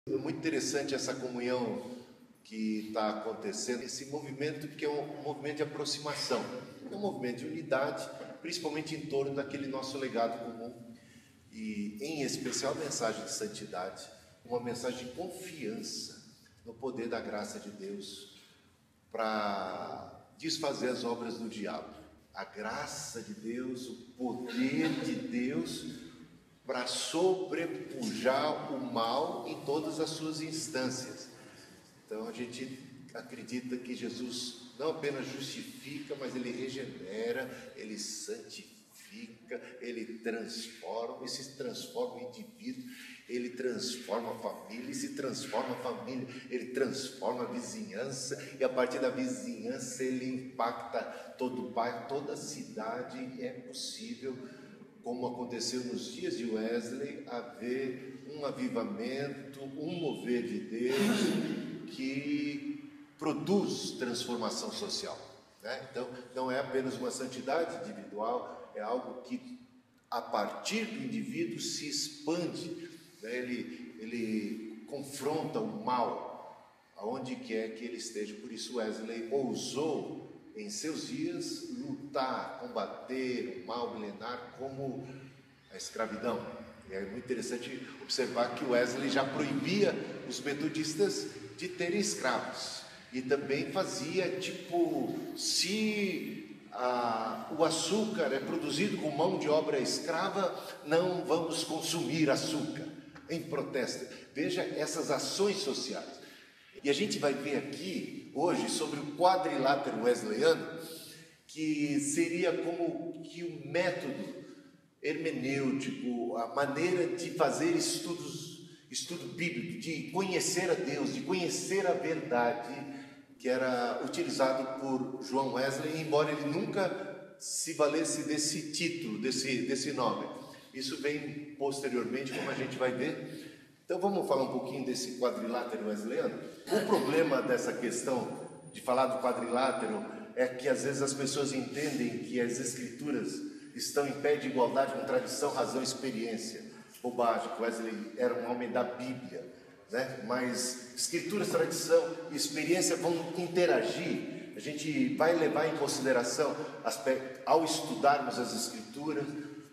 É muito interessante essa comunhão que está acontecendo, esse movimento que é um movimento de aproximação, é um movimento de unidade, principalmente em torno daquele nosso legado comum e, em especial, a mensagem de santidade, uma mensagem de confiança no poder da graça de Deus para desfazer as obras do diabo. A graça de Deus, o poder de Deus para sobrepujar o mal em todas as suas instâncias. Então a gente acredita que Jesus não apenas justifica, mas ele regenera, ele santifica, ele transforma, e se transforma o indivíduo, ele transforma a família, e se transforma a família, ele transforma a vizinhança, e a partir da vizinhança ele impacta todo o bairro, toda a cidade. É possível, como aconteceu nos dias de Wesley, haver um avivamento, um mover de Deus que produz transformação social, né? Então, não é apenas uma santidade individual, é algo que, a partir do indivíduo, se expande, né? Ele confronta o mal, aonde quer que ele esteja. Por isso Wesley ousou, em seus dias, lutar, combater o mal milenar como a escravidão. E é muito interessante observar que Wesley já proibia os metodistas de terem escravos. E também fazia, se o açúcar é produzido com mão de obra escrava, não vamos consumir açúcar, em protesto. Veja essas ações sociais. E a gente vai ver aqui, hoje, sobre o quadrilátero wesleyano, que seria como que o método hermenêutico, a maneira de fazer estudo bíblico, de conhecer a Deus, de conhecer a verdade, que era utilizado por João Wesley, embora ele nunca se valesse desse título, desse nome. Isso vem posteriormente, como a gente vai ver. Então vamos falar um pouquinho desse quadrilátero wesleyano. O problema dessa questão de falar do quadrilátero é que às vezes as pessoas entendem que as escrituras estão em pé de igualdade com tradição, razão e experiência. Bobagem, Wesley era um homem da Bíblia, né? Mas escrituras, tradição e experiência vão interagir. A gente vai levar em consideração, ao estudarmos as escrituras,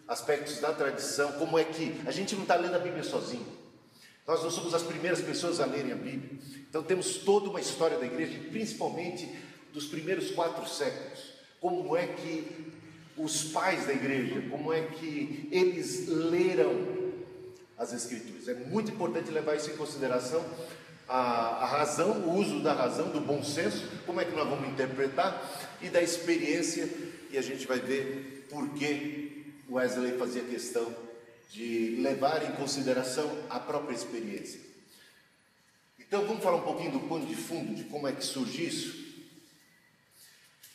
aspectos da tradição, como é que a gente não está lendo a Bíblia sozinho. Nós não somos as primeiras pessoas a lerem a Bíblia. Então temos toda uma história da igreja, principalmente dos primeiros 4 séculos. Como é que os pais da igreja, como é que eles leram as Escrituras. É muito importante levar isso em consideração, a razão, o uso da razão, do bom senso, como é que nós vamos interpretar, e da experiência, e a gente vai ver por que Wesley fazia questão de levar em consideração a própria experiência. Então vamos falar um pouquinho do pano de fundo, de como é que surge isso.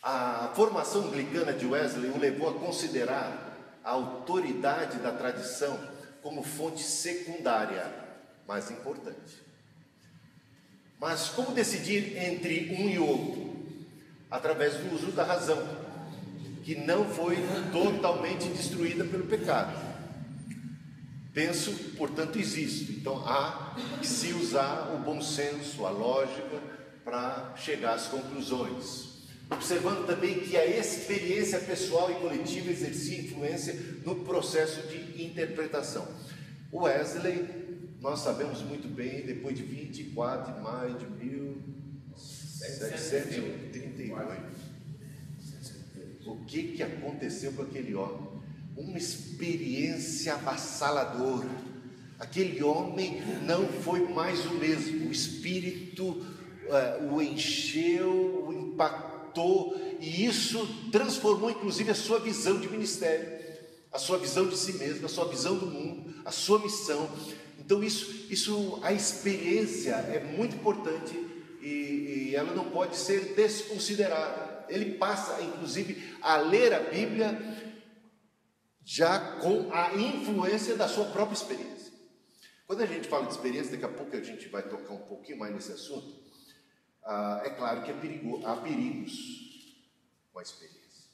A formação anglicana de Wesley o levou a considerar a autoridade da tradição como fonte secundária, mais importante. Mas como decidir entre um e outro? Através do uso da razão, que não foi totalmente destruída pelo pecado. Penso, portanto, existo. Então há que se usar o bom senso, a lógica, para chegar às conclusões. Observando também que a experiência pessoal e coletiva exercia influência no processo de interpretação. O Wesley, nós sabemos muito bem, depois de 24 de maio de 1738, o que aconteceu com aquele homem? Uma experiência avassaladora. Aquele homem não foi mais o mesmo. O Espírito o encheu, o impactou, e isso transformou inclusive a sua visão de ministério, a sua visão de si mesmo, a sua visão do mundo, a sua missão. Então a experiência é muito importante e ela não pode ser desconsiderada. Ele passa inclusive a ler a Bíblia já com a influência da sua própria experiência. Quando a gente fala de experiência, daqui a pouco a gente vai tocar um pouquinho mais nesse assunto. É claro que há perigos com a experiência,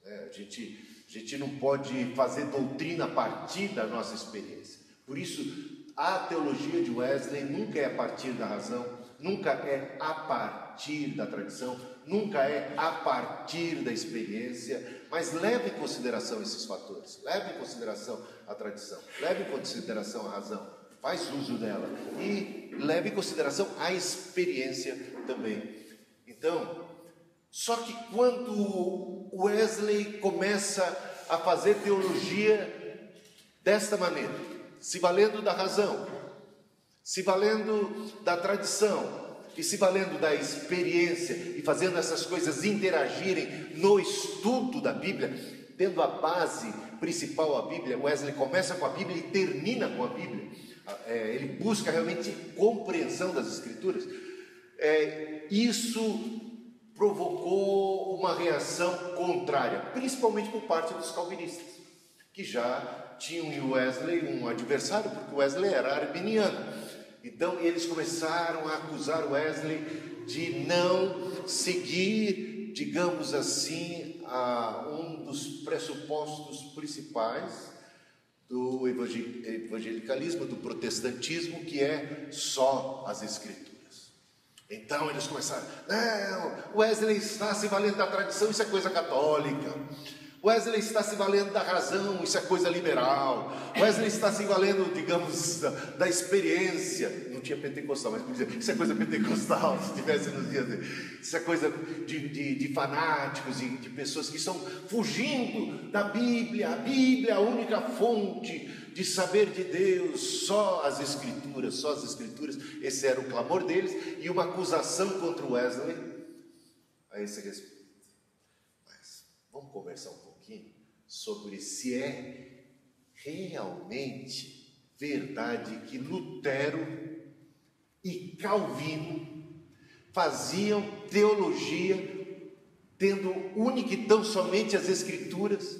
né? A gente não pode fazer doutrina a partir da nossa experiência. Por isso, A teologia de Wesley nunca é a partir da razão, nunca é a partir da tradição, nunca é a partir da experiência, mas leve em consideração esses fatores, leve em consideração a tradição, leve em consideração a razão, faz uso dela e leve em consideração a experiência também. Então, só que quando Wesley começa a fazer teologia desta maneira, se valendo da razão, se valendo da tradição e se valendo da experiência e fazendo essas coisas interagirem no estudo da Bíblia, tendo a base principal a Bíblia, Wesley começa com a Bíblia e termina com a Bíblia, ele busca realmente compreensão das Escrituras, isso provocou uma reação contrária, principalmente por parte dos calvinistas, que já tinham em Wesley um adversário, porque Wesley era arminiano. Então eles começaram a acusar Wesley de não seguir, digamos assim, um dos pressupostos principais do evangelicalismo, do protestantismo, que é só as Escrituras. Então eles começaram, não, Wesley está se valendo da tradição, isso é coisa católica. Wesley está se valendo da razão, isso é coisa liberal. Wesley está se valendo, digamos, da experiência. Não tinha pentecostal, mas podia dizer, isso é coisa pentecostal, se tivesse nos dias dele. Isso é coisa de fanáticos e de pessoas que estão fugindo da Bíblia. A Bíblia é a única fonte de saber de Deus, só as Escrituras, só as Escrituras. Esse era o clamor deles e uma acusação contra Wesley a esse respeito. Mas vamos conversar um pouquinho sobre se é realmente verdade que Lutero e Calvino faziam teologia tendo única e tão somente as Escrituras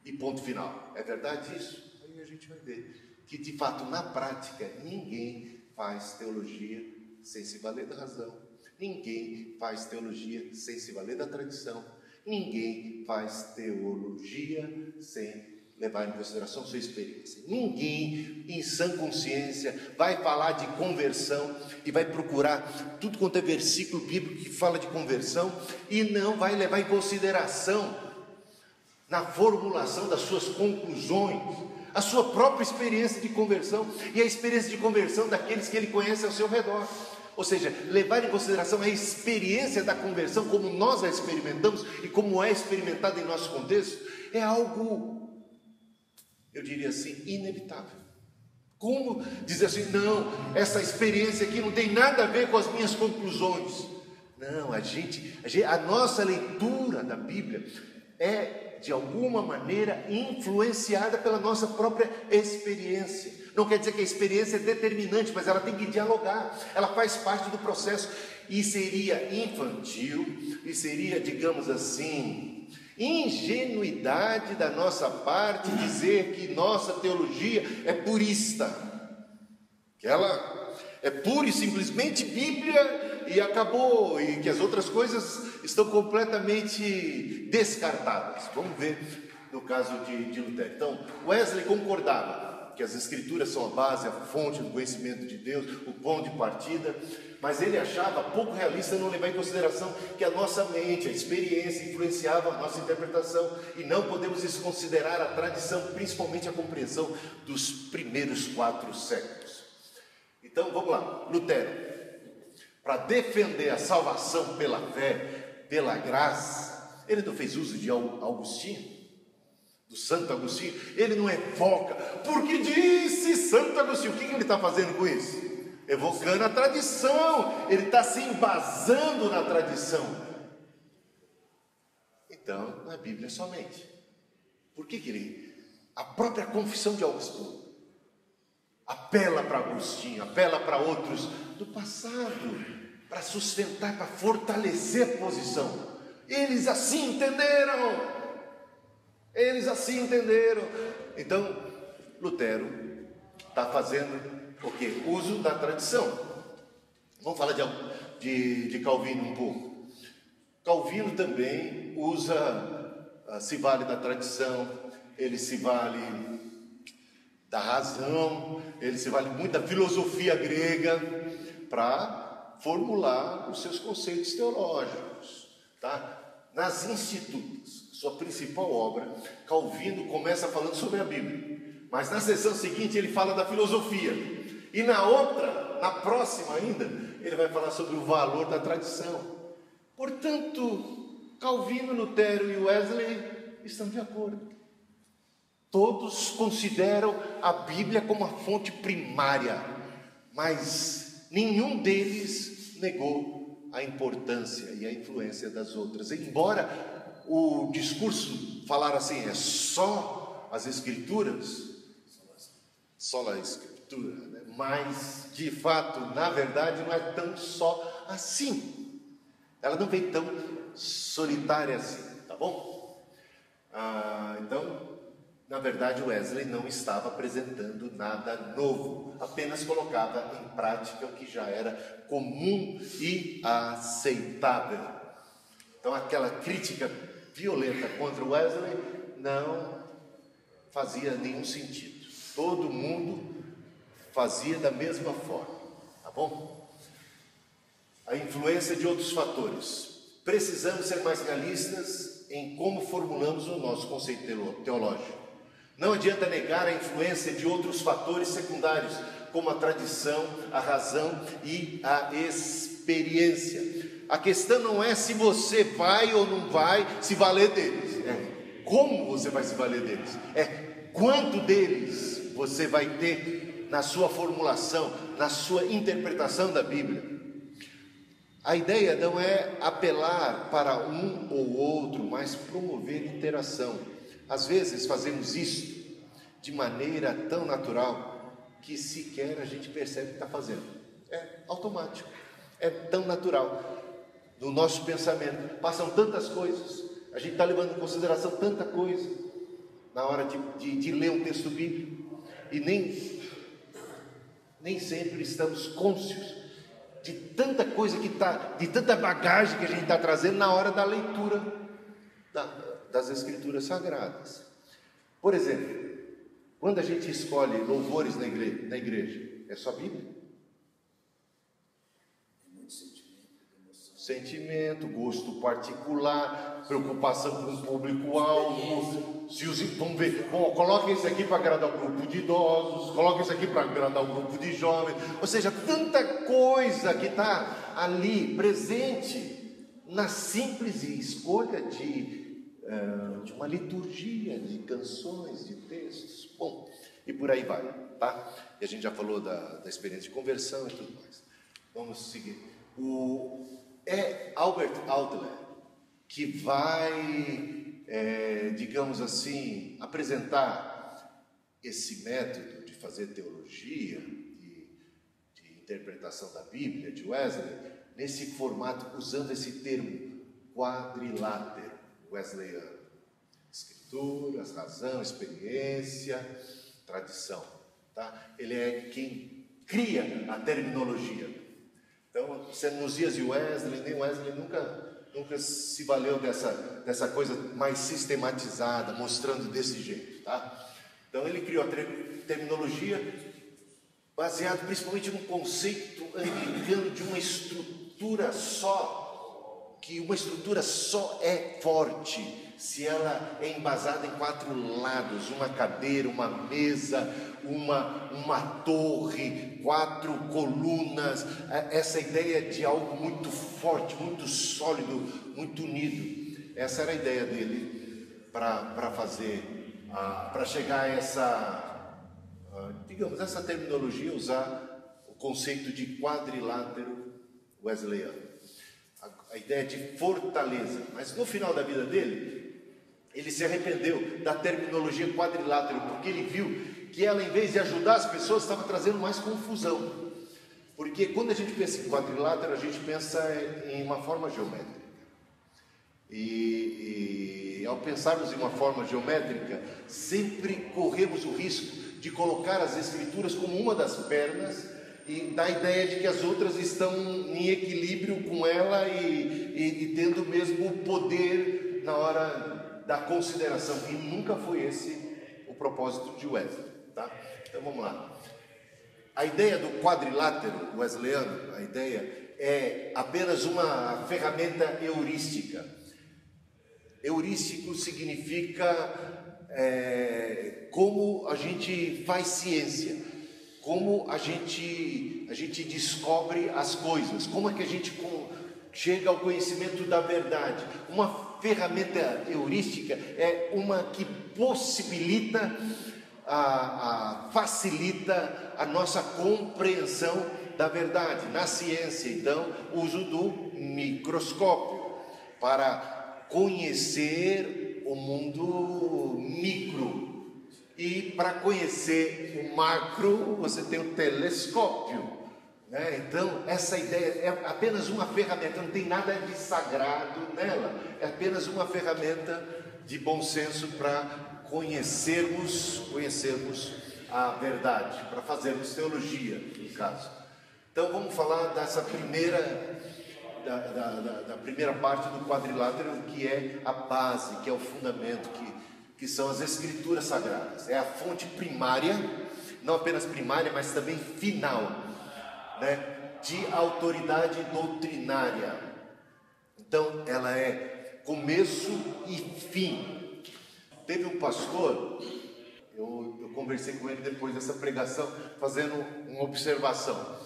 e ponto final. É verdade isso? Aí a gente vai ver que de fato na prática ninguém faz teologia sem se valer da razão, ninguém faz teologia sem se valer da tradição, ninguém faz teologia sem levar em consideração sua experiência. Ninguém, em sã consciência, vai falar de conversão e vai procurar tudo quanto é versículo bíblico que fala de conversão e não vai levar em consideração, na formulação das suas conclusões, a sua própria experiência de conversão e a experiência de conversão daqueles que ele conhece ao seu redor. Ou seja, levar em consideração a experiência da conversão, como nós a experimentamos e como é experimentada em nosso contexto, é algo, eu diria assim, inevitável. Como dizer assim, não, essa experiência aqui não tem nada a ver com as minhas conclusões. Não, a nossa leitura da Bíblia é, de alguma maneira, influenciada pela nossa própria experiência. Não quer dizer que a experiência é determinante, mas ela tem que dialogar, ela faz parte do processo. E seria infantil, e seria, digamos assim, ingenuidade da nossa parte dizer que nossa teologia é purista, que ela é pura e simplesmente Bíblia e acabou, e que as outras coisas estão completamente descartadas. Vamos ver no caso de Lutero. Então, Wesley concordava que as Escrituras são a base, a fonte do conhecimento de Deus, o ponto de partida, mas ele achava pouco realista não levar em consideração que a nossa mente, a experiência influenciava a nossa interpretação, e não podemos desconsiderar a tradição, principalmente a compreensão dos primeiros 4 séculos. Então vamos lá, Lutero, para defender a salvação pela fé, pela graça, ele não fez uso de Agostinho, do Santo Agostinho. Ele não evoca, porque disse Santo Agostinho. O que ele está fazendo com isso? Evocando a tradição, ele está se embasando na tradição. Então, na Bíblia somente. Por que a própria confissão de Agostinho apela para Agostinho, apela para outros do passado, para sustentar, para fortalecer a posição. Eles assim entenderam. Eles assim entenderam. Então, Lutero está fazendo o quê? Uso da tradição. Vamos falar de Calvino um pouco. Calvino também se vale da tradição, ele se vale da razão, ele se vale muito da filosofia grega para formular os seus conceitos teológicos, tá? Nas Institutas, sua principal obra, Calvino começa falando sobre a Bíblia, mas na sessão seguinte ele fala da filosofia, e na próxima ainda, ele vai falar sobre o valor da tradição. Portanto, Calvino, Lutero e Wesley estão de acordo. Todos consideram a Bíblia como a fonte primária, mas nenhum deles negou a importância e a influência das outras. Embora o discurso falar assim, é só as Escrituras, só a Escritura, né? Mas de fato, na verdade, não é tão só assim. Ela não vem tão solitária assim, tá bom? Então, na verdade, Wesley não estava apresentando nada novo, apenas colocava em prática o que já era comum e aceitável. Então, aquela crítica violenta contra Wesley não fazia nenhum sentido. Todo mundo fazia da mesma forma, tá bom? A influência de outros fatores. Precisamos ser mais realistas em como formulamos o nosso conceito teológico. Não adianta negar a influência de outros fatores secundários, como a tradição, a razão e a experiência. A questão não é se você vai ou não vai se valer deles, é como você vai se valer deles, é quanto deles você vai ter na sua formulação, na sua interpretação da Bíblia. A ideia não é apelar para um ou outro, mas promover interação. Às vezes fazemos isso de maneira tão natural que sequer a gente percebe que está fazendo. É automático, é tão natural. No nosso pensamento passam tantas coisas, a gente está levando em consideração tanta coisa na hora de ler um texto bíblico, e nem sempre estamos cônscios de tanta coisa de tanta bagagem que a gente está trazendo na hora da leitura das Escrituras Sagradas. Por exemplo, quando a gente escolhe louvores na igreja, é só Bíblia? Sentimento, gosto particular, preocupação com o público-alvo. Vamos ver, coloca isso aqui para agradar o grupo de idosos, coloca isso aqui para agradar o grupo de jovens. Ou seja, tanta coisa que está ali presente na simples escolha de uma liturgia de canções, de textos. Bom, e por aí vai, tá? E a gente já falou da experiência de conversão e tudo mais. Vamos seguir. É Albert Adler que vai, digamos assim, apresentar esse método de fazer teologia, de interpretação da Bíblia, de Wesley, nesse formato, usando esse termo quadrilátero wesleyano: Escrituras, razão, experiência, tradição, tá? Ele é quem cria a terminologia. Então, nos dias de Wesley, nem Wesley nunca se valeu dessa coisa mais sistematizada, mostrando desse jeito, tá? Então, ele criou a terminologia baseado principalmente no conceito anglicano de uma estrutura só, que uma estrutura só é forte se ela é embasada em 4 lados: uma cadeira, uma mesa, uma torre, 4 colunas. Essa ideia de algo muito forte, muito sólido, muito unido. Essa era a ideia dele para fazer, para chegar a essa, digamos, essa terminologia, usar o conceito de quadrilátero wesleyano. A ideia de fortaleza. Mas no final da vida dele, ele se arrependeu da terminologia quadrilátero, porque ele viu que ela, em vez de ajudar as pessoas, estava trazendo mais confusão. Porque quando a gente pensa em quadrilátero, a gente pensa em uma forma geométrica. E ao pensarmos em uma forma geométrica, sempre corremos o risco de colocar as Escrituras como uma das pernas e dar a ideia de que as outras estão em equilíbrio com ela e tendo o mesmo poder na hora da consideração. E nunca foi esse o propósito de Wesley, tá? Então vamos lá. A ideia do quadrilátero wesleyano, a ideia é apenas uma ferramenta heurística. Heurístico significa como a gente faz ciência, como a gente descobre as coisas, como é que a gente chega ao conhecimento da verdade. Uma ferramenta heurística é uma que possibilita, facilita a nossa compreensão da verdade. Na ciência, então, o uso do microscópio para conhecer o mundo micro. E para conhecer o macro, você tem o telescópio. Então, essa ideia é apenas uma ferramenta, não tem nada de sagrado nela, é apenas uma ferramenta de bom senso para conhecermos a verdade, para fazermos teologia, no caso. Então, vamos falar dessa primeira, da primeira parte do quadrilátero, que é a base, que é o fundamento, que são as Escrituras Sagradas. É a fonte primária, não apenas primária, mas também final, de autoridade doutrinária. Então ela é começo e fim. Teve um pastor, eu conversei com ele depois dessa pregação, fazendo uma observação.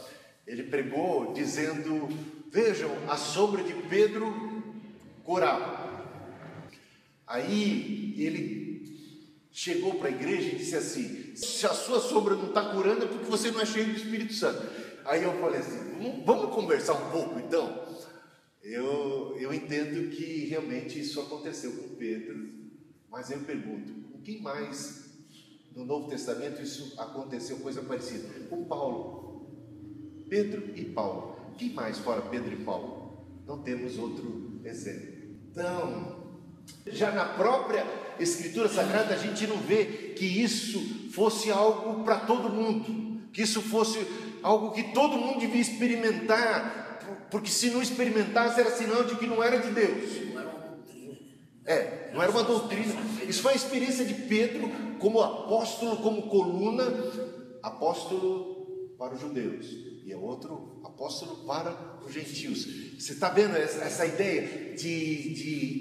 Ele pregou dizendo: vejam, a sombra de Pedro curava. Aí ele chegou para a igreja e disse assim: se a sua sombra não está curando é porque você não é cheio do Espírito Santo. Aí eu falei assim: vamos conversar um pouco então? Eu entendo que realmente isso aconteceu com Pedro, mas eu pergunto, com quem mais no Novo Testamento isso aconteceu, coisa parecida? Com Paulo, Pedro e Paulo. Quem mais fora Pedro e Paulo? Não temos outro exemplo. Então, já na própria Escritura Sagrada a gente não vê que isso fosse algo para todo mundo, que isso fosse algo que todo mundo devia experimentar, porque se não experimentasse era sinal de que não era de Deus. Não era uma doutrina. Não era uma doutrina. Isso foi a experiência de Pedro como apóstolo, como coluna, apóstolo para os judeus, e é outro apóstolo para os gentios. Você está vendo essa ideia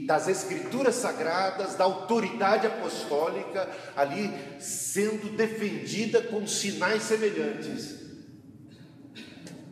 das Escrituras Sagradas, da autoridade apostólica ali sendo defendida com sinais semelhantes.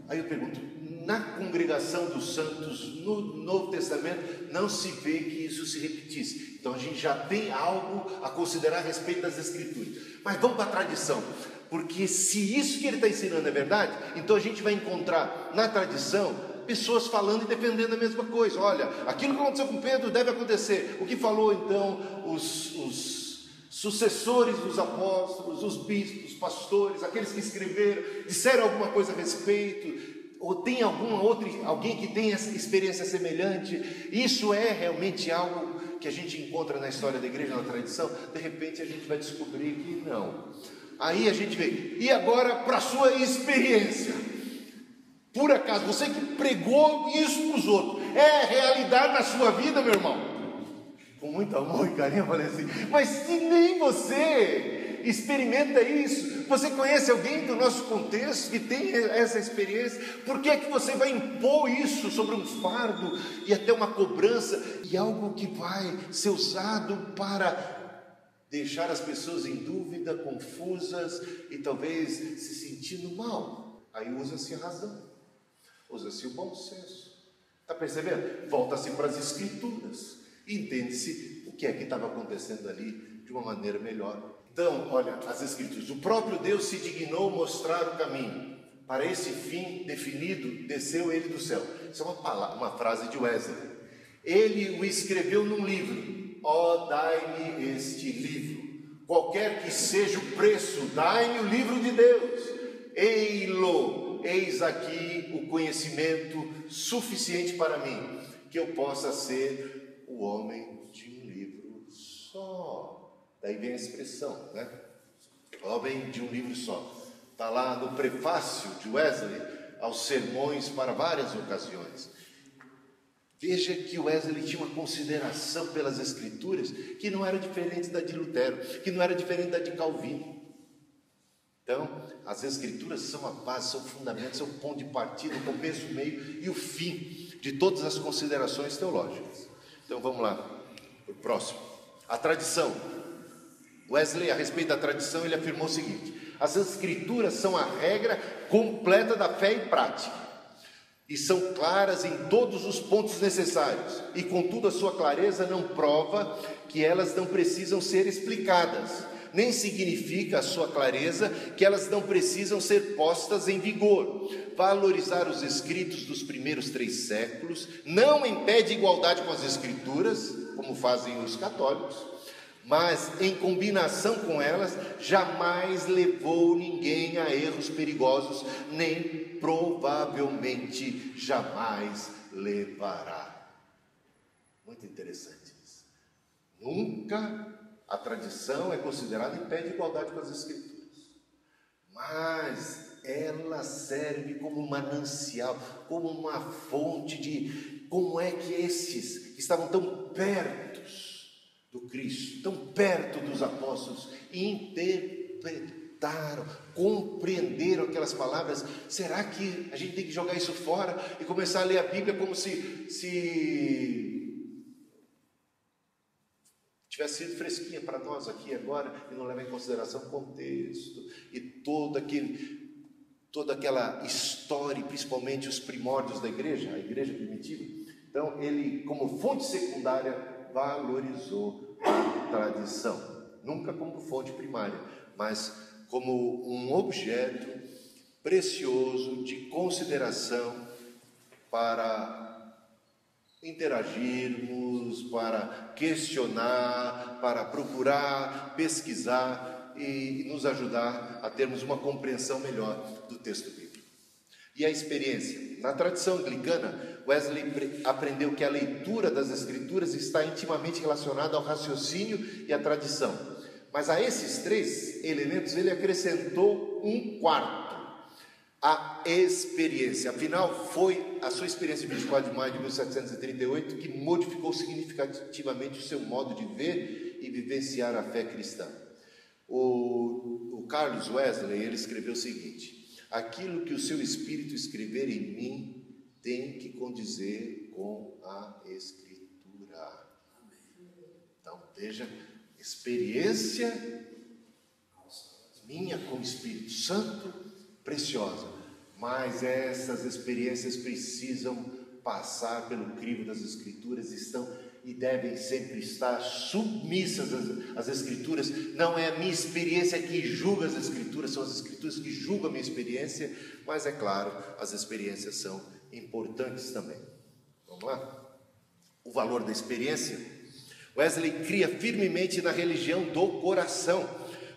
Aí eu pergunto, na congregação dos santos, no Novo Testamento, não se vê que isso se repetisse. Então a gente já tem algo a considerar a respeito das Escrituras. Mas vamos para a tradição, porque se isso que ele está ensinando é verdade, então a gente vai encontrar na tradição pessoas falando e defendendo a mesma coisa. Olha, aquilo que aconteceu com Pedro deve acontecer. O que falou então os sucessores dos apóstolos, os bispos, os pastores, aqueles que escreveram, disseram alguma coisa a respeito, ou tem alguém que tem essa experiência semelhante. Isso é realmente algo que a gente encontra na história da igreja, na tradição. De repente a gente vai descobrir que não. Aí a gente vê, e agora para a sua experiência, por acaso, você que pregou isso para os outros, é realidade na sua vida, meu irmão? Com muito amor e carinho eu falei assim, mas se nem você experimenta isso, você conhece alguém do nosso contexto que tem essa experiência, por que é que você vai impor isso sobre um fardo e até uma cobrança, e algo que vai ser usado para deixar as pessoas em dúvida, confusas e talvez se sentindo mal? Aí usa-se a razão, usa-se o bom senso. Está percebendo? Volta-se para as Escrituras, entende-se o que é que estava acontecendo ali de uma maneira melhor. Então, olha, as Escrituras, o próprio Deus se dignou mostrar o caminho. Para esse fim definido, desceu ele do céu. Isso é uma frase de Wesley. Ele o escreveu num livro. Ó, dai-me este livro. Qualquer que seja o preço, dai-me o livro de Deus. Ei-lo, eis aqui o conhecimento suficiente para mim, que eu possa ser o homem de um livro só. Daí vem a expressão, homem de um livro só. Está lá no prefácio de Wesley aos sermões para várias ocasiões. Veja que Wesley tinha uma consideração pelas Escrituras que não era diferente da de Lutero, que não era diferente da de Calvino. Então, as Escrituras são a base, são o fundamento, são o ponto de partida, o começo, o meio e o fim de todas as considerações teológicas. Então, vamos lá para o próximo. A tradição. Wesley, a respeito da tradição, ele afirmou o seguinte: as Escrituras são a regra completa da fé e prática, e são claras em todos os pontos necessários, e contudo a sua clareza não prova que elas não precisam ser explicadas, nem significa a sua clareza que elas não precisam ser postas em vigor. Valorizar os escritos dos primeiros 3 séculos não impede igualdade com as Escrituras, como fazem os católicos, mas em combinação com elas, jamais levou ninguém a erros perigosos, nem provavelmente jamais levará. Muito interessante isso. Nunca a tradição é considerada em pé de igualdade com as Escrituras, mas ela serve como um manancial, como uma fonte de como é que esses que estavam tão perto do Cristo, tão perto dos apóstolos, interpretaram, compreenderam aquelas palavras. Será que a gente tem que jogar isso fora e começar a ler a Bíblia como se tivesse sido fresquinha para nós aqui agora, e não leva em consideração o contexto e toda aquela história, principalmente os primórdios da igreja, a igreja primitiva? Então ele, como fonte secundária, valorizou a tradição, nunca como fonte primária, mas como um objeto precioso de consideração para interagirmos, para questionar, para procurar, pesquisar e nos ajudar a termos uma compreensão melhor do texto bíblico. E a experiência? Na tradição anglicana, Wesley aprendeu que a leitura das Escrituras está intimamente relacionada ao raciocínio e à tradição. Mas a esses 3 elementos ele acrescentou um quarto: a experiência. Afinal, foi a sua experiência de 24 de maio de 1738 que modificou significativamente o seu modo de ver e vivenciar a fé cristã. O Carlos Wesley, ele escreveu o seguinte: aquilo que o seu espírito escrever em mim tem que condizer com a Escritura. Então, veja, experiência minha com o Espírito Santo, preciosa, mas essas experiências precisam passar pelo crivo das Escrituras, estão e devem sempre estar submissas às Escrituras. Não é a minha experiência que julga as Escrituras, são as Escrituras que julgam a minha experiência, mas é claro, as experiências são importantes também. Vamos lá? O valor da experiência. Wesley cria firmemente na religião do coração,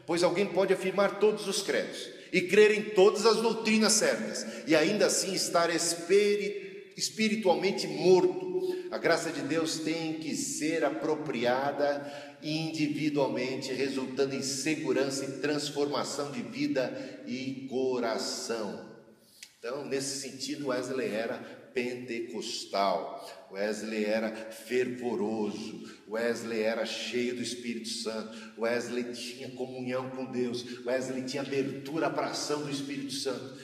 pois alguém pode afirmar todos os credos e crer em todas as doutrinas certas e ainda assim estar espiritualmente morto. A graça de Deus tem que ser apropriada individualmente, resultando em segurança e transformação de vida e coração. Então, nesse sentido, Wesley era pentecostal, Wesley era fervoroso, Wesley era cheio do Espírito Santo, Wesley tinha comunhão com Deus, Wesley tinha abertura para a ação do Espírito Santo.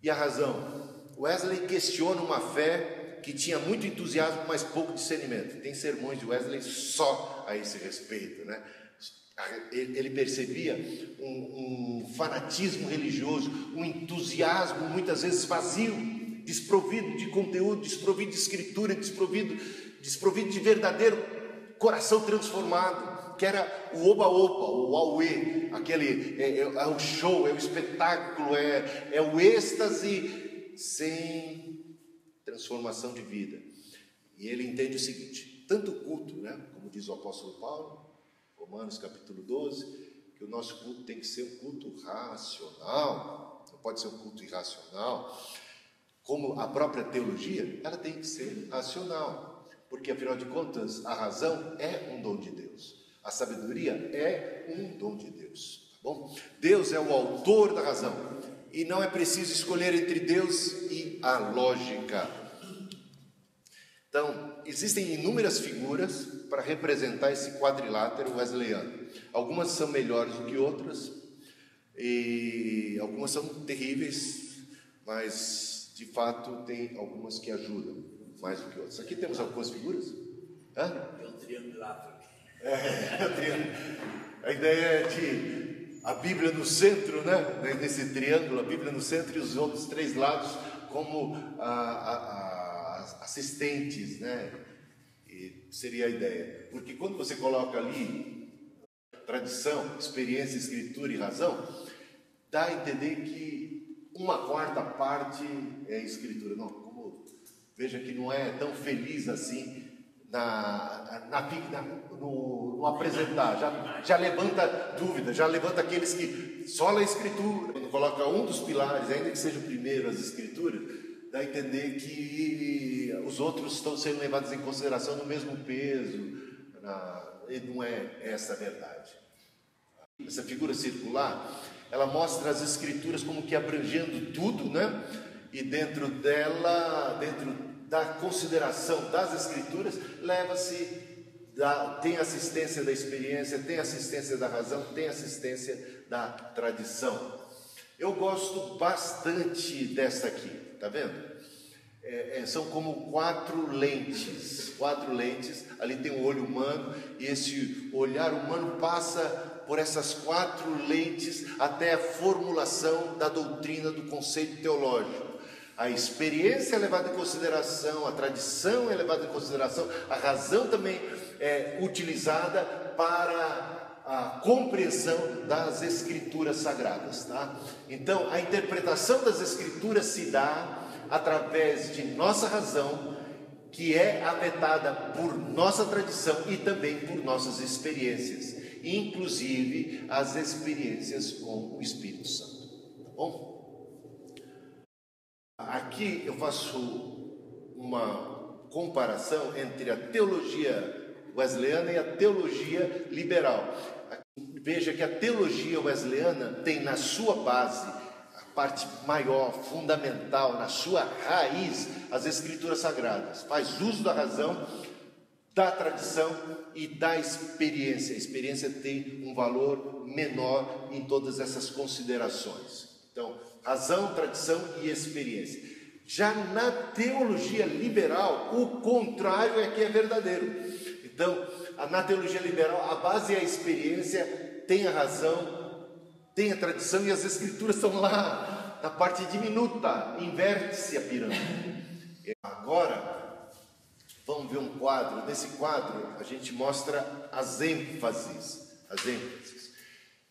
E a razão? Wesley questiona uma fé que tinha muito entusiasmo, mas pouco discernimento. Tem sermões de Wesley só a esse respeito, né? Ele percebia um fanatismo religioso, um entusiasmo muitas vezes vazio, desprovido de conteúdo, desprovido de escritura, desprovido de verdadeiro coração transformado, que era o oba-oba, o auê, aquele é o show, é o espetáculo, é o êxtase sem transformação de vida. E ele entende o seguinte: tanto o culto, né, como diz o apóstolo Paulo, Romanos capítulo 12, que o nosso culto tem que ser um culto racional, não pode ser um culto irracional, como a própria teologia, ela tem que ser racional, porque afinal de contas a razão é um dom de Deus, a sabedoria é um dom de Deus, tá bom? Deus é o autor da razão, e não é preciso escolher entre Deus e a lógica. Então, existem inúmeras figuras para representar esse quadrilátero wesleyano. Algumas são melhores do que outras, e algumas são terríveis, mas de fato tem algumas que ajudam mais do que outras. Aqui temos algumas figuras. É um triangulado. A ideia é de a Bíblia no centro, né? Nesse triângulo, a Bíblia no centro e os outros três lados como assistentes, né? E seria a ideia. Porque quando você coloca ali tradição, experiência, escritura e razão, dá a entender que uma quarta parte é escritura. Não, veja que não é tão feliz assim no apresentar, já levanta dúvida, já levanta aqueles que só a escritura, quando coloca um dos pilares, ainda que seja o primeiro, as escrituras, dá a entender que os outros estão sendo levados em consideração no mesmo peso, e não é essa a verdade. Essa figura circular, ela mostra as escrituras como que abrangendo tudo, né? E dentro dela, dentro da consideração das escrituras, tem assistência da experiência, tem assistência da razão, tem assistência da tradição. Eu gosto bastante desta aqui, tá vendo? São como quatro lentes, ali tem o olho humano, e esse olhar humano passa por essas quatro lentes até a formulação da doutrina do conceito teológico. A experiência é levada em consideração, a tradição é levada em consideração, a razão também é utilizada para a compreensão das escrituras sagradas, tá? Então, a interpretação das escrituras se dá através de nossa razão, que é afetada por nossa tradição e também por nossas experiências, inclusive as experiências com o Espírito Santo, tá bom? Aqui eu faço uma comparação entre a teologia wesleyana e a teologia liberal. Veja que a teologia wesleyana tem na sua base, a parte maior, fundamental, na sua raiz, as escrituras sagradas. Faz uso da razão, da tradição e da experiência. A experiência tem um valor menor em todas essas considerações. Então, razão, tradição e experiência. Já na teologia liberal, o contrário é que é verdadeiro. Então, na teologia liberal, a base é a experiência, tem a razão, tem a tradição e as escrituras estão lá, na parte diminuta, inverte-se a pirâmide. Agora, vamos ver um quadro. Nesse quadro, a gente mostra as ênfases.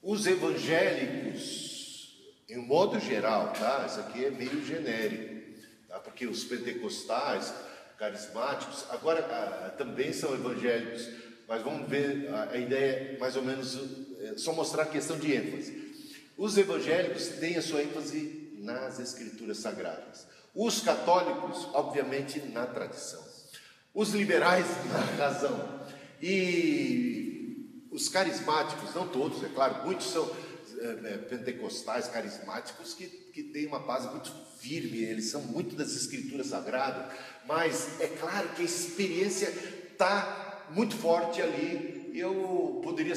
Os evangélicos, em um modo geral, tá? Isso aqui é meio genérico, tá? Porque os pentecostais, carismáticos, agora também são evangélicos, mas vamos ver a ideia mais ou menos, só mostrar a questão de ênfase. Os evangélicos têm a sua ênfase nas escrituras sagradas. Os católicos, obviamente, na tradição. Os liberais, na razão. E os carismáticos, não todos, é claro, muitos são pentecostais, carismáticos, que têm uma base muito firme, eles são muito das escrituras sagradas, mas é claro que a experiência está muito forte ali. Eu poderia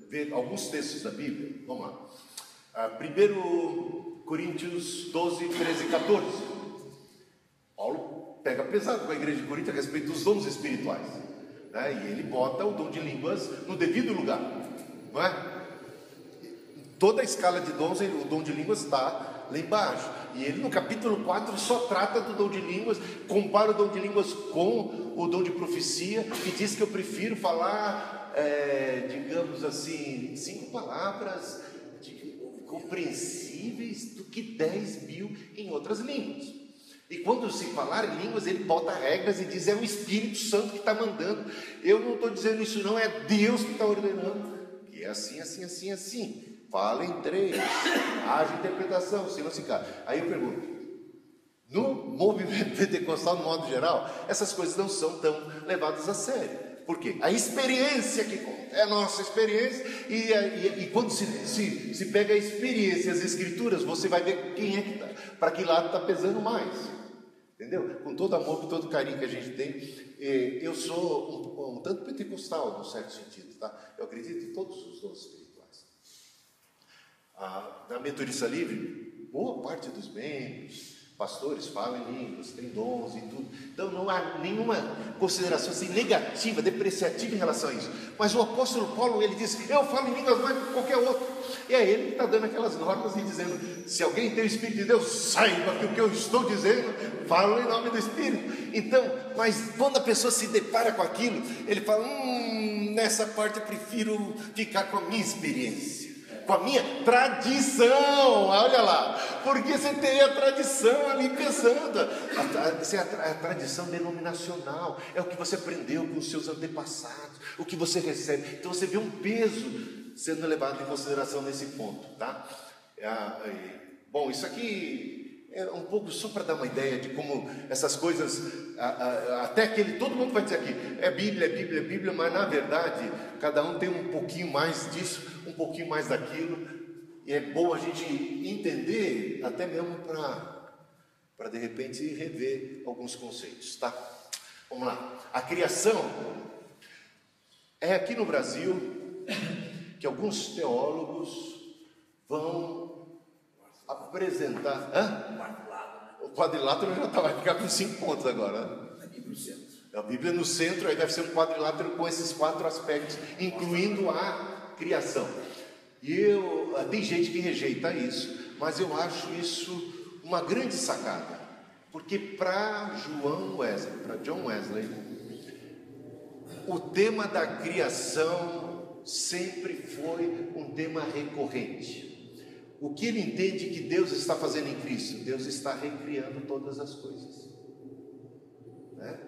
ver alguns textos da Bíblia. Vamos lá. 1 Coríntios 12, 13 e 14. Paulo pega pesado com a igreja de Corinto a respeito dos dons espirituais, né? E ele bota o dom de línguas no devido lugar, não é? Toda a escala de dons, o dom de línguas está lá embaixo. E ele no capítulo 4 só trata do dom de línguas, compara o dom de línguas com o dom de profecia, e diz que eu prefiro falar, digamos assim, 5 palavras compreensíveis do que 10.000 em outras línguas. E quando se falar em línguas, ele bota regras e diz, é o Espírito Santo que está mandando. Eu não estou dizendo isso não, é Deus que está ordenando. Que é assim, assim, assim, assim. Fala em 3, haja interpretação, se não se cala. Aí eu pergunto, no movimento pentecostal, no modo geral, essas coisas não são tão levadas a sério. Por quê? A experiência que conta, é a nossa experiência, e quando se pega a experiência e as escrituras, você vai ver quem é que está, para que lado está pesando mais. Entendeu? Com todo amor, com todo carinho que a gente tem, eu sou um tanto pentecostal, no certo sentido, tá? Eu acredito em todos os dons espirituais. Na Metodista Livre, boa parte dos membros, pastores falam em línguas, têm dons e tudo. Então não há nenhuma consideração assim, negativa, depreciativa em relação a isso. Mas o apóstolo Paulo, ele diz: eu falo em línguas mais do que qualquer outro. E é ele que está dando aquelas normas e dizendo: se alguém tem o Espírito de Deus, saiba que o que eu estou dizendo, falo em nome do Espírito. Então, mas quando a pessoa se depara com aquilo, ele fala: nessa parte eu prefiro ficar com a minha experiência, com a minha tradição. Olha lá, porque você tem a tradição ali pensando. Essa é a tradição denominacional, é o que você aprendeu com os seus antepassados, o que você recebe. Então você vê um peso sendo levado em consideração nesse ponto, tá? Bom, isso aqui é um pouco só para dar uma ideia de como essas coisas, até todo mundo vai dizer aqui, é Bíblia, mas na verdade, cada um tem um pouquinho mais disso, um pouquinho mais daquilo, e é bom a gente entender, até mesmo para de repente rever alguns conceitos, tá? Vamos lá. A criação é aqui no Brasil que alguns teólogos vão apresentar. O quadrilátero já vai ficar com 5 pontos agora. A Bíblia no centro, aí deve ser um quadrilátero com esses 4 aspectos, incluindo a criação. E tem gente que rejeita isso, mas eu acho isso uma grande sacada, porque para John Wesley, o tema da criação sempre foi um tema recorrente. O que ele entende que Deus está fazendo em Cristo? Deus está recriando todas as coisas, né?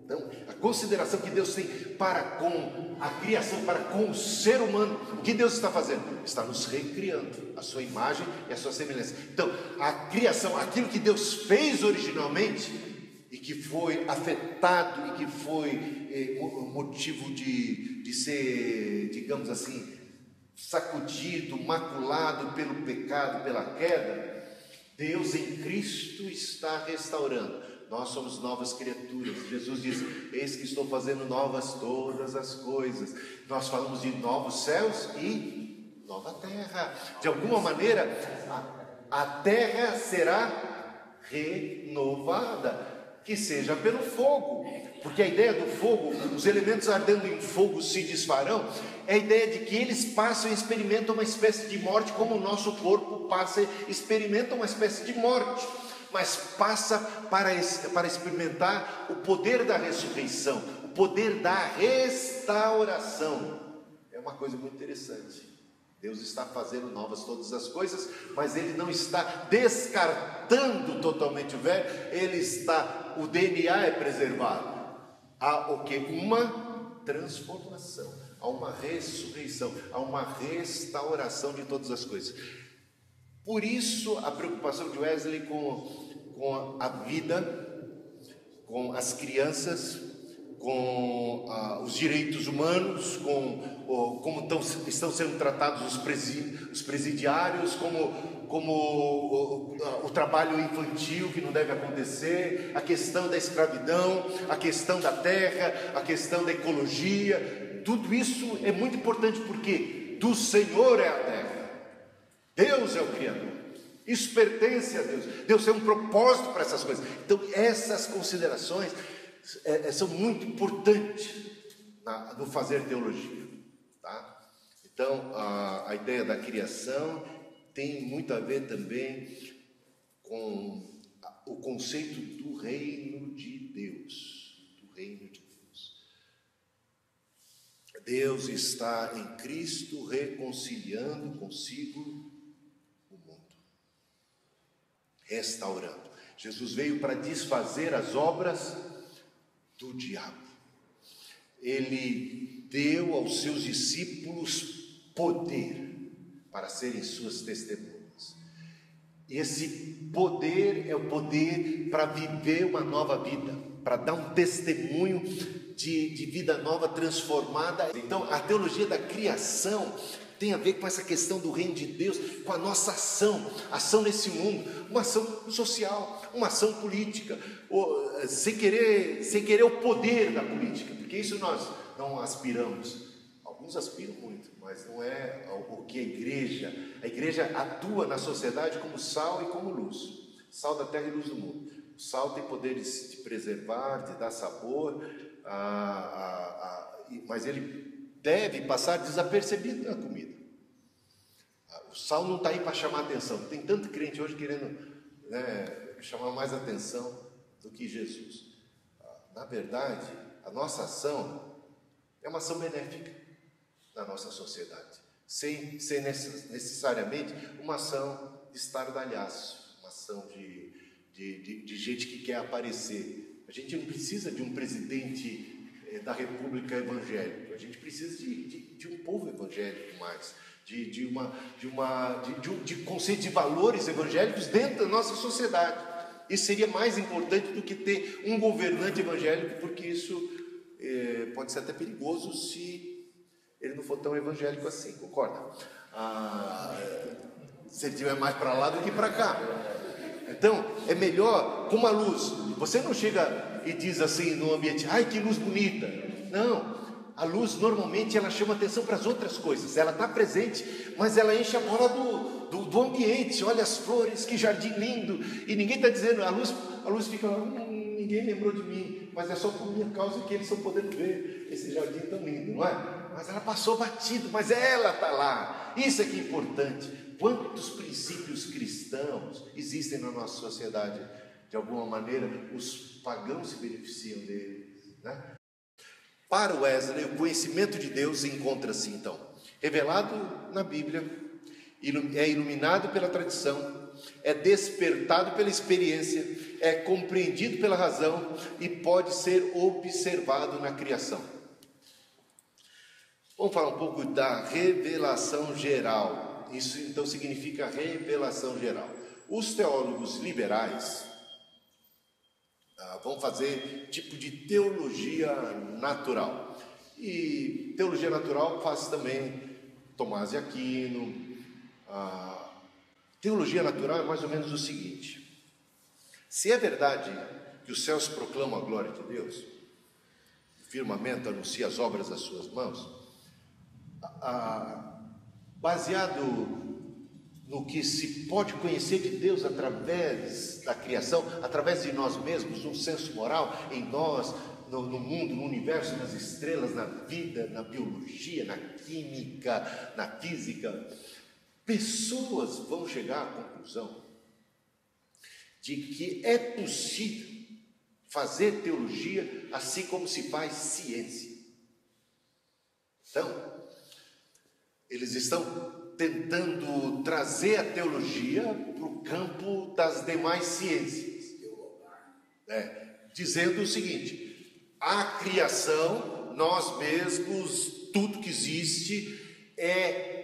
Então, a consideração que Deus tem para com a criação, para com o ser humano, o que Deus está fazendo? Está nos recriando, a sua imagem e a sua semelhança. Então, a criação, aquilo que Deus fez originalmente e que foi afetado e que foi motivo de ser, digamos assim, sacudido, maculado pelo pecado, pela queda, Deus em Cristo está restaurando. Nós somos novas criaturas. Jesus diz: eis que estou fazendo novas todas as coisas. Nós falamos de novos céus e nova terra. De alguma maneira, a terra será renovada, que seja pelo fogo, porque a ideia do fogo, os elementos ardendo em fogo se desfarão, é a ideia de que eles passam e experimentam uma espécie de morte, como o nosso corpo passa e experimenta uma espécie de morte, mas passa para experimentar o poder da ressurreição, o poder da restauração. É uma coisa muito interessante. Deus está fazendo novas todas as coisas, mas Ele não está descartando totalmente o velho. O DNA é preservado. Há o que? Uma transformação, há uma ressurreição, há uma restauração de todas as coisas. Por isso a preocupação de Wesley com a vida, com as crianças, com os direitos humanos, com como estão sendo tratados os presidiários, como o trabalho infantil que não deve acontecer, a questão da escravidão, a questão da terra, a questão da ecologia. Tudo isso é muito importante, porque do Senhor é a terra, Deus é o Criador, isso pertence a Deus, Deus tem um propósito para essas coisas. Então essas considerações são muito importantes no fazer teologia, tá? Então a ideia da criação tem muito a ver também com o conceito do reino de Deus, Deus está em Cristo reconciliando consigo o mundo, restaurando. Jesus veio para desfazer as obras do diabo. Ele deu aos seus discípulos poder para serem suas testemunhas. Esse poder é o poder para viver uma nova vida, para dar um testemunho de vida nova, transformada. Então a teologia da criação tem a ver com essa questão do reino de Deus, com a nossa ação nesse mundo, uma ação social, uma ação política, sem querer o poder da política, porque isso nós não aspiramos. Alguns aspiram muito, mas não é o que a igreja atua na sociedade como sal e como luz, sal da terra e luz do mundo. O sal tem poderes de preservar, de dar sabor, mas ele deve passar desapercebido na comida. O sal não está aí para chamar atenção. Tem tanto crente hoje querendo, né, chamar mais atenção do que Jesus. Na verdade, a nossa ação é uma ação benéfica na nossa sociedade, sem ser necessariamente uma ação de estardalhaço, uma ação de gente que quer aparecer. A gente não precisa de um presidente da República evangélico, a gente precisa de um povo evangélico mais, de conceito de valores evangélicos dentro da nossa sociedade. Isso seria mais importante do que ter um governante evangélico, porque isso pode ser até perigoso se ele não for tão evangélico assim, concorda? Se ele estiver mais para lá do que para cá. Então, é melhor, como a luz, você não chega e diz assim no ambiente, ai que luz bonita. Não, a luz normalmente ela chama atenção para as outras coisas, ela está presente, mas ela enche a bola do ambiente. Olha as flores, que jardim lindo, e ninguém está dizendo, a luz fica lá, ninguém lembrou de mim, mas é só por minha causa que eles estão podendo ver esse jardim tão lindo, não é? Mas ela passou batido, mas ela está lá, isso é que é importante. Quantos princípios cristãos existem na nossa sociedade? De alguma maneira, os pagãos se beneficiam deles, né? Para Wesley, o conhecimento de Deus encontra-se, então, revelado na Bíblia, é iluminado pela tradição, é despertado pela experiência, é compreendido pela razão e pode ser observado na criação. Vamos falar um pouco da revelação geral. Isso então significa revelação geral. Os teólogos liberais vão fazer tipo de teologia natural. E teologia natural faz também Tomás de Aquino. Teologia natural é mais ou menos o seguinte: se é verdade que os céus proclamam a glória de Deus, o firmamento anuncia as obras das suas mãos, baseado no que se pode conhecer de Deus através da criação, através de nós mesmos, um senso moral em nós, no mundo, no universo, nas estrelas, na vida, na biologia, na química, na física, pessoas vão chegar à conclusão de que é possível fazer teologia assim como se faz ciência. Então, eles estão tentando trazer a teologia para o campo das demais ciências, dizendo o seguinte: a criação, nós mesmos, tudo que existe é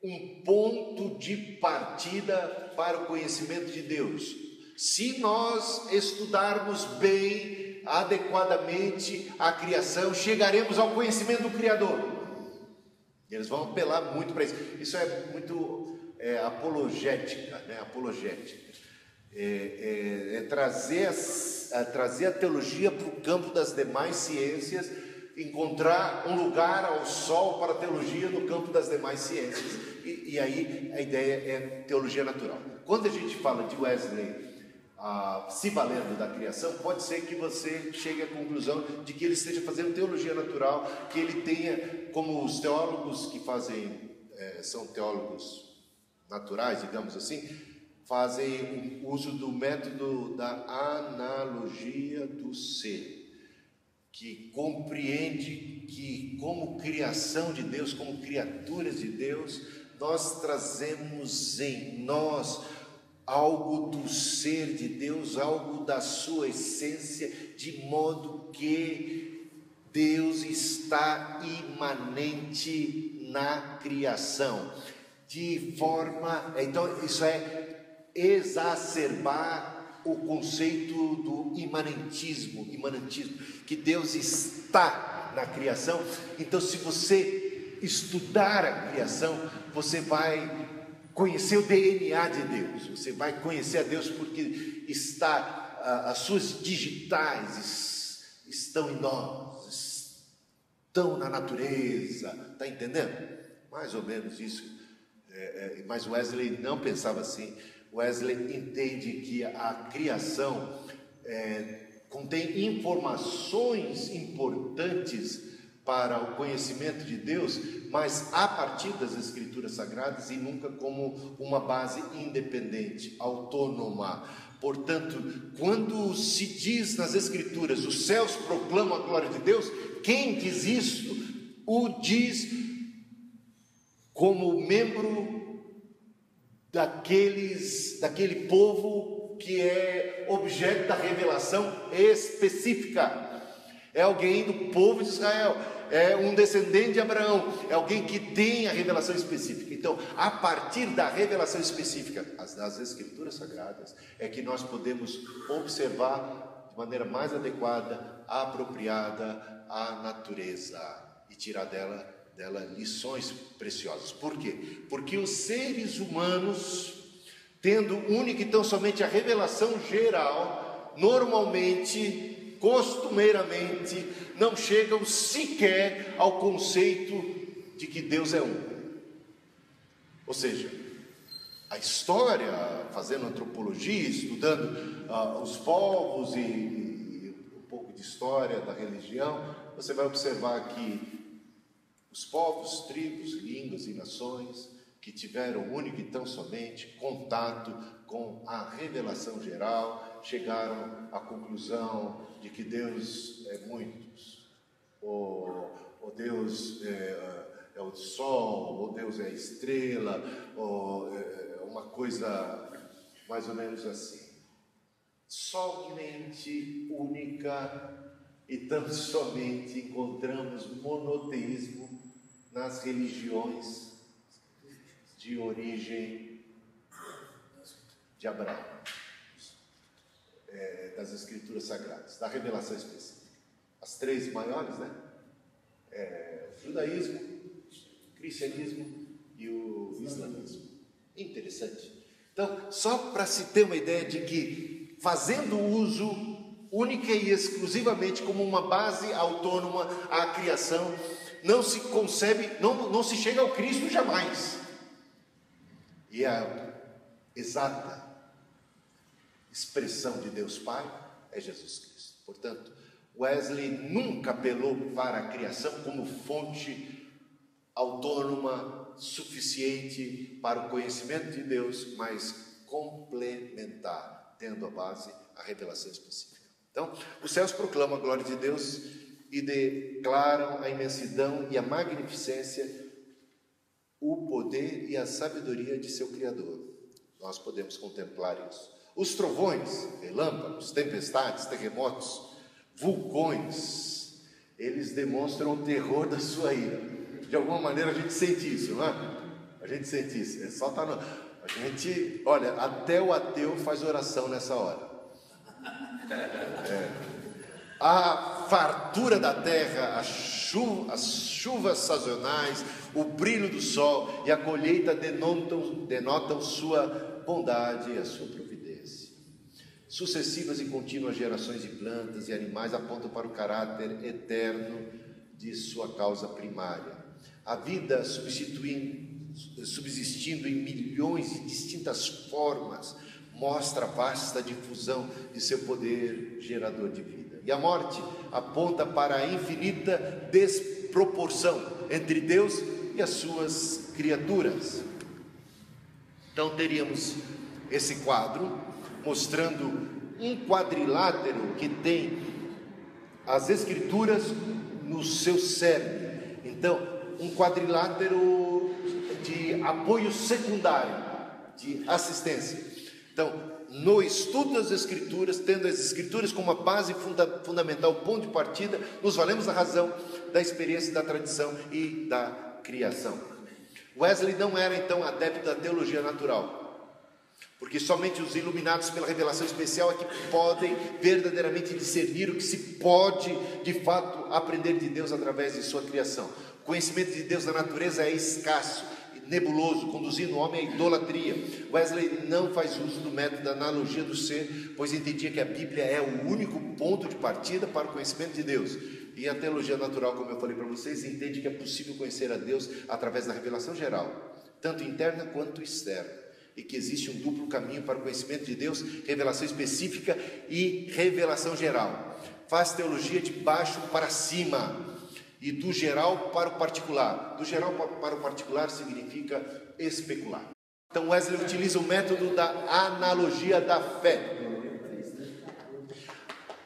um ponto de partida para o conhecimento de Deus. Se nós estudarmos bem, adequadamente a criação, chegaremos ao conhecimento do Criador. Eles vão apelar muito para isso. Isso é muito apologética, né? Apologética. Trazer a teologia para o campo das demais ciências, encontrar um lugar ao sol para a teologia no campo das demais ciências. E aí a ideia é teologia natural. Quando a gente fala de Wesley se valendo da criação, pode ser que você chegue à conclusão de que ele esteja fazendo teologia natural, que ele tenha, como os teólogos que são teólogos naturais, digamos assim, fazem uso do método da analogia do ser, que compreende que, como criação de Deus, como criaturas de Deus, nós trazemos em nós algo do ser de Deus, algo da sua essência, de modo que Deus está imanente na criação, de forma, então isso é exacerbar o conceito do imanentismo, que Deus está na criação. Então, se você estudar a criação, você vai conhecer o DNA de Deus, você vai conhecer a Deus porque as suas digitais estão em nós, estão na natureza, está entendendo? Mais ou menos isso. Mas Wesley não pensava assim. Wesley entende que a criação contém informações importantes para o conhecimento de Deus, mas a partir das Escrituras Sagradas e nunca como uma base independente, autônoma. Portanto, quando se diz nas Escrituras, os céus proclamam a glória de Deus, quem diz isso, o diz como membro daquele povo que é objeto da revelação específica. É alguém do povo de Israel, é um descendente de Abraão, é alguém que tem a revelação específica. Então, a partir da revelação específica das Escrituras Sagradas, é que nós podemos observar de maneira mais adequada, apropriada a natureza e tirar dela lições preciosas. Por quê? Porque os seres humanos, tendo única e tão somente a revelação geral, normalmente, costumeiramente, não chegam sequer ao conceito de que Deus é um. Ou seja, a história, fazendo antropologia, estudando os povos e um pouco de história da religião, você vai observar que os povos, tribos, línguas e nações que tiveram único e tão somente contato com a revelação geral, chegaram à conclusão de que Deus é muitos, ou Deus é o sol, ou Deus é a estrela, ou uma coisa mais ou menos assim. Somente única e tão somente encontramos monoteísmo nas religiões de origem de Abraão, das Escrituras Sagradas, da revelação específica. As três maiores, né? O judaísmo, o cristianismo e o islamismo. Interessante. Então, só para se ter uma ideia de que, fazendo uso única e exclusivamente como uma base autônoma à criação, não se concebe, não se chega ao Cristo jamais. E a exata expressão de Deus Pai é Jesus Cristo. Portanto, Wesley nunca apelou para a criação como fonte autônoma, suficiente para o conhecimento de Deus, mas complementar, tendo a base a revelação específica. Então, os céus proclamam a glória de Deus e declaram a imensidão e a magnificência, o poder e a sabedoria de seu Criador. Nós podemos contemplar isso. Os trovões, relâmpagos, tempestades, terremotos, vulcões, eles demonstram o terror da sua ira. De alguma maneira a gente sente isso, não é? A gente sente isso. É só a gente, olha, até o ateu faz oração nessa hora. A fartura da terra, as chuvas sazonais, o brilho do sol e a colheita denotam sua bondade e a sua providência. Sucessivas e contínuas gerações de plantas e animais apontam para o caráter eterno de sua causa primária. A vida subsistindo em milhões de distintas formas mostra a vasta difusão de seu poder gerador de vida. E a morte aponta para a infinita desproporção entre Deus e as suas criaturas. Então teríamos esse quadro mostrando um quadrilátero que tem as Escrituras no seu cerne. Então, um quadrilátero de apoio secundário, de assistência. Então, no estudo das Escrituras, tendo as Escrituras como uma base fundamental, ponto de partida, nos valemos da razão, da experiência, da tradição e da criação. Wesley não era então adepto da teologia natural, porque somente os iluminados pela revelação especial é que podem verdadeiramente discernir o que se pode de fato aprender de Deus através de sua criação. O conhecimento de Deus da natureza é escasso, nebuloso, conduzindo o homem à idolatria. Wesley não faz uso do método da analogia do ser, pois entendia que a Bíblia é o único ponto de partida para o conhecimento de Deus. E a teologia natural, como eu falei para vocês, entende que é possível conhecer a Deus através da revelação geral, tanto interna quanto externa, e que existe um duplo caminho para o conhecimento de Deus: revelação específica e revelação geral. Faz teologia de baixo para cima e do geral para o particular. Do geral para o particular significa especular. Então Wesley utiliza o método da analogia da fé.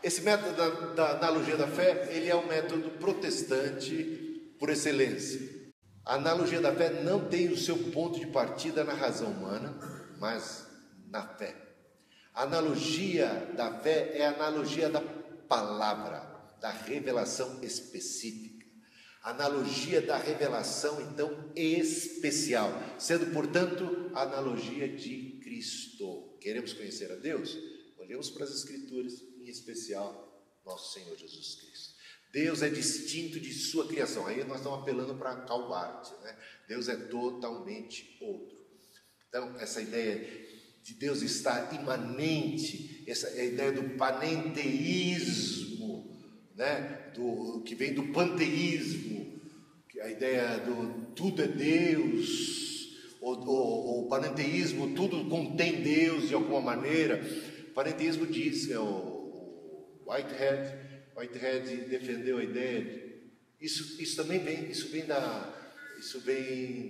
Esse método da analogia da fé, ele é um método protestante por excelência. A analogia da fé não tem o seu ponto de partida na razão humana, mas na fé. A analogia da fé é a analogia da palavra, da revelação específica. A analogia da revelação, então, especial, sendo, portanto, a analogia de Cristo. Queremos conhecer a Deus? Olhemos para as Escrituras, em especial, nosso Senhor Jesus Cristo. Deus é distinto de sua criação. Aí nós estamos apelando para Calvart, né? Deus é totalmente outro. Então, essa ideia de Deus estar imanente, essa é a ideia do panenteísmo, né? Que vem do panteísmo, que é a ideia do tudo é Deus, o panenteísmo, tudo contém Deus de alguma maneira. O panenteísmo diz, o Whitehead defendeu a ideia de, isso também vem,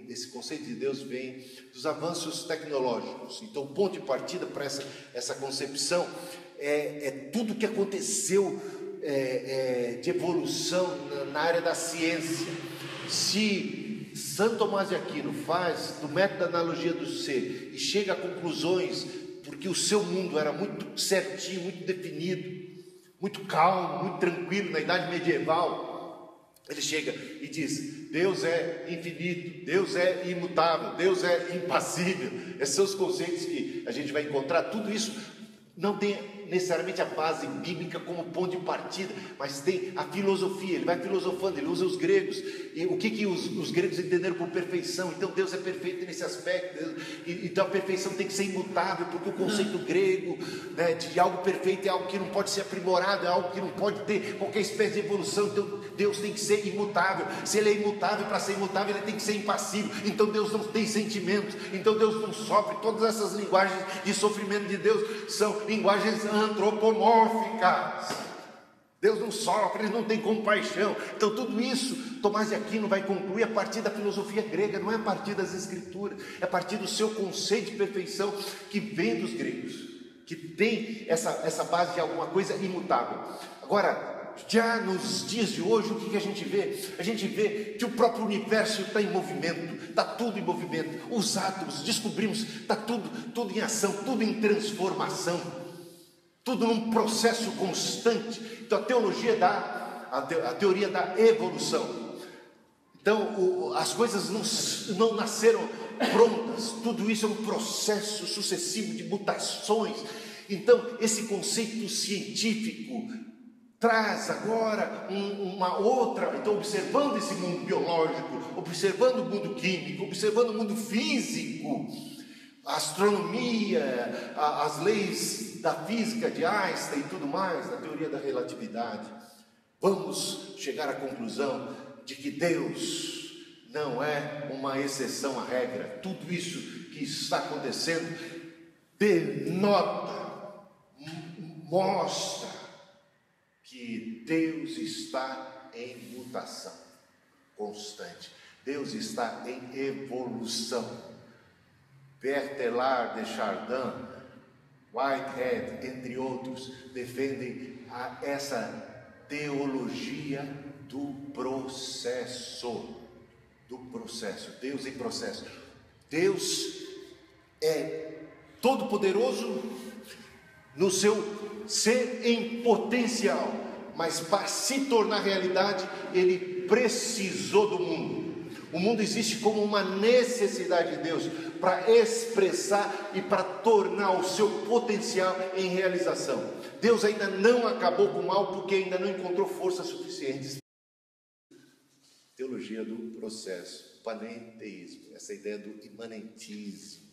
esse conceito de Deus vem dos avanços tecnológicos. Então, o ponto de partida para essa concepção é tudo que aconteceu de evolução na área da ciência. Se Santo Tomás de Aquino faz do método da analogia do ser e chega a conclusões, porque o seu mundo era muito certinho, muito definido, muito calmo, muito tranquilo na idade medieval, ele chega e diz: Deus é infinito, Deus é imutável, Deus é impassível. Esses são os conceitos que a gente vai encontrar. Tudo isso não tem necessariamente a base bíblica como ponto de partida, mas tem a filosofia. Ele vai filosofando, ele usa os gregos, e o que os gregos entenderam por perfeição. Então Deus é perfeito nesse aspecto, então a perfeição tem que ser imutável, porque o conceito grego, né, de algo perfeito é algo que não pode ser aprimorado, é algo que não pode ter qualquer espécie de evolução. Então Deus tem que ser imutável. Se ele é imutável, para ser imutável ele tem que ser impassível. Então Deus não tem sentimentos, então Deus não sofre. Todas essas linguagens de sofrimento de Deus são linguagens antropomórficas. Deus não sofre, ele não tem compaixão. Então tudo isso Tomás de Aquino vai concluir a partir da filosofia grega, não é a partir das Escrituras, é a partir do seu conceito de perfeição que vem dos gregos, que tem essa base de alguma coisa imutável. Agora, já nos dias de hoje, o que a gente vê? A gente vê que o próprio universo está em movimento, está tudo em movimento. Os átomos, descobrimos, está tudo em ação, tudo em transformação, tudo num processo constante. Então a teologia a teoria da evolução. Então as coisas não nasceram prontas, tudo isso é um processo sucessivo de mutações. Então esse conceito científico traz agora uma outra. Então, observando esse mundo biológico, observando o mundo químico, observando o mundo físico, a astronomia, as leis da física de Einstein e tudo mais, da teoria da relatividade, vamos chegar à conclusão de que Deus não é uma exceção à regra. Tudo isso que está acontecendo denota, mostra que Deus está em mutação constante. Deus está em evolução. Berthelard de Chardin, Whitehead, entre outros, defendem essa teologia do processo. Deus em processo. Deus é todo-poderoso no seu ser em potencial, mas para se tornar realidade, ele precisou do mundo. O mundo existe como uma necessidade de Deus para expressar e para tornar o seu potencial em realização. Deus ainda não acabou com o mal porque ainda não encontrou forças suficientes. Teologia do processo. panenteísmo, essa ideia do imanentismo.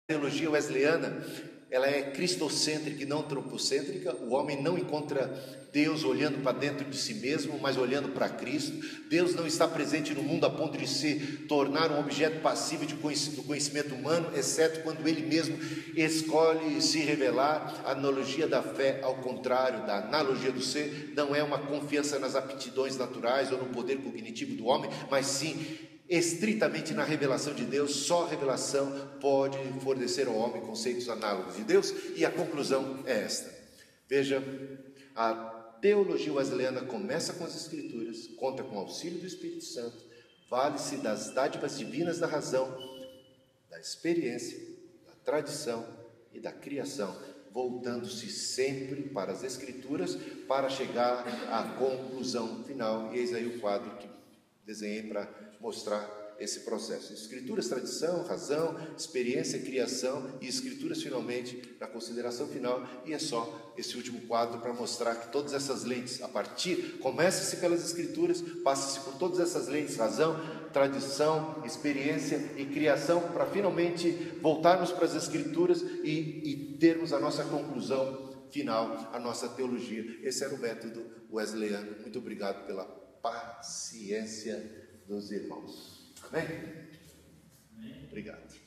A teologia wesleyana, ela é cristocêntrica e não antropocêntrica. O homem não encontra Deus olhando para dentro de si mesmo, mas olhando para Cristo. Deus não está presente no mundo a ponto de se tornar um objeto passivo do conhecimento humano, exceto quando Ele mesmo escolhe se revelar. A analogia da fé, ao contrário da analogia do ser, não é uma confiança nas aptidões naturais ou no poder cognitivo do homem, mas sim estritamente na revelação de Deus. Só a revelação pode fornecer ao homem conceitos análogos de Deus, e a conclusão é esta. Veja, a teologia wesleyana começa com as Escrituras, conta com o auxílio do Espírito Santo, vale-se das dádivas divinas da razão, da experiência, da tradição e da criação, voltando-se sempre para as Escrituras para chegar à conclusão final. E eis aí o quadro que desenhei para mostrar esse processo: Escrituras, tradição, razão, experiência, criação, e Escrituras finalmente na consideração final. E é só esse último quadro para mostrar que todas essas lentes, começa-se pelas Escrituras, passa-se por todas essas lentes: razão, tradição, experiência e criação, para finalmente voltarmos para as Escrituras e termos a nossa conclusão final, a nossa teologia. Esse era o método wesleyano. Muito obrigado pela paciência dos irmãos. Amém? Obrigado.